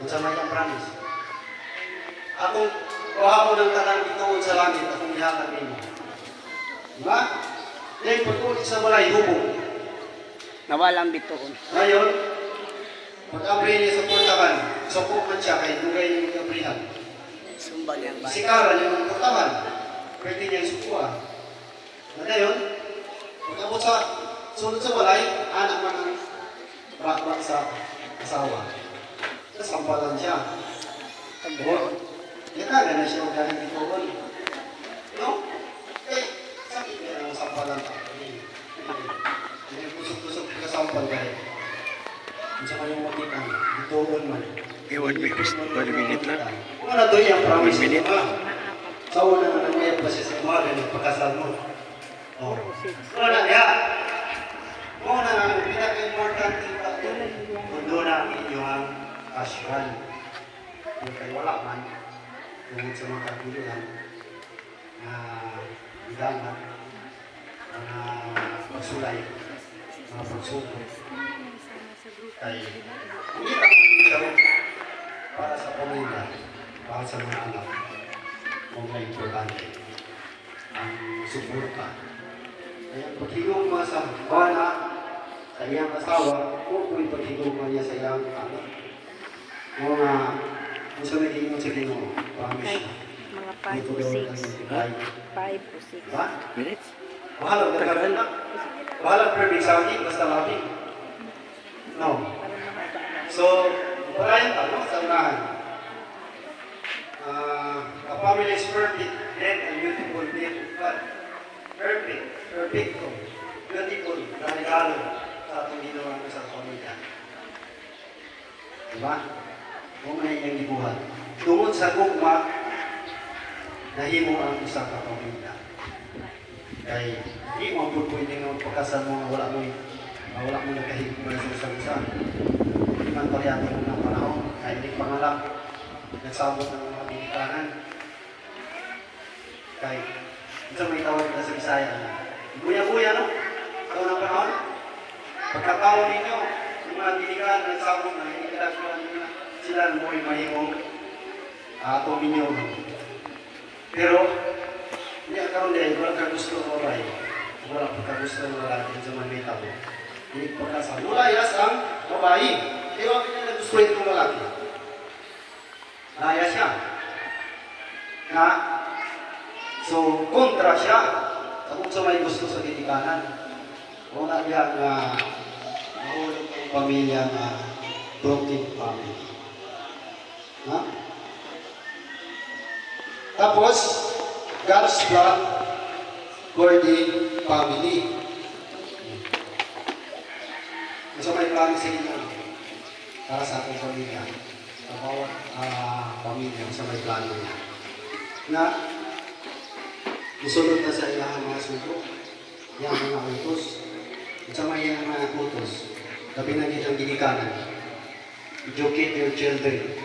Kung sa may promise. Akong kuha mo ng tanang ituon sa langit, akong lihatag nimo. Diba? Then, pag-ulit sa walay hubog. Nawalang bituon. Ngayon, pag-abri niya sa portahan, sopok man siya kahit dugay niya mag-abrihan. Sumbal yan ba? Sikaran niya ng portahan, pwede niya isukuha. Ngayon, pag-abot sa sunod sa walay, anak man ang bakbak sa asawa. Kasampalan siya. O, yakaga na siya dahil bituon. No? Eh, sakit niya ang sampalan ta. Hindi kusog-kusog kasampal dahil. Kung sa kanyang makita, bituon man. Ewan may gusto. 1 minute lang. Kung ano doon yung promise 1 minute. Sa una na nangyayat pa siya sa umaga ng pagkasal mo. Oh. Kung ano, yan. Kung ano, ang pinaka-importante ito, kung doon ang inyong asyan. Kung kayo wala man, tungkol sa mga katuluhan, na hidangan, mga pagsulay, mga pagsuko. Kaya, hindi ka mag-iisaw para sa pamilya, para sa mga anak, kung may importante, ang suporta. Kaya paghigong mo sa bana, sa iyang asawa, kung po'y paghigong mo niya sa iyang anak. Mga gusto na higong sa Ginoo, promise na. Mga 5 o 6. 5 o 6. Diba? Minutes? Bahala, nagkaroon na. Bahala, perfect sa akin, basta labing. No. So, parayan ka, no? Sa unahan. A family is perfect, then a beautiful gift of God. Perfect. Perfecto. Beautiful. Na regalo sa atong ginawa ko sa pamilya. Diba? Kung na iyang ibuhat. Tungod sa gugma, nahimo ang isang kapamilya. Kaya, di mo po pwede nga magpakasal mo wala mo nakahigman sa isang isa. Hindi man pariyati mo ng panahon, kahit hindi pangalak, nagsabot ng mga binitanan. Kaya, ito may tawag na sa Bisaya. Buya-buya, no? Ito ng panahon. Pagkataon ninyo, yung mga binikahan, nagsabot na, hindi kadagpuan nyo sila mo'y mahimong atong ninyo. Pero, hindi ang karoon din, wala ka gusto mo rin. Wala ka gusto mo rin sa manita mo. Hindi pagkasal. Lulayas ang babae. Pero ang pinag-gusto itong lalaki. Layas siya. Na, so, kontra siya. Kung sa may gusto sa titikanan. Una niya na mahulog ang pamilya na broken family. Ha? Tapos, God's plan for the family. Gusto may plano sa inyo para sa ating pamilya. Sa bawat pamilya, gusto may plano niya. Na, musulod na sa ilang mga suko, yung mga utos, at sa mga utos, na binanggit ang ginikanan. Educate your children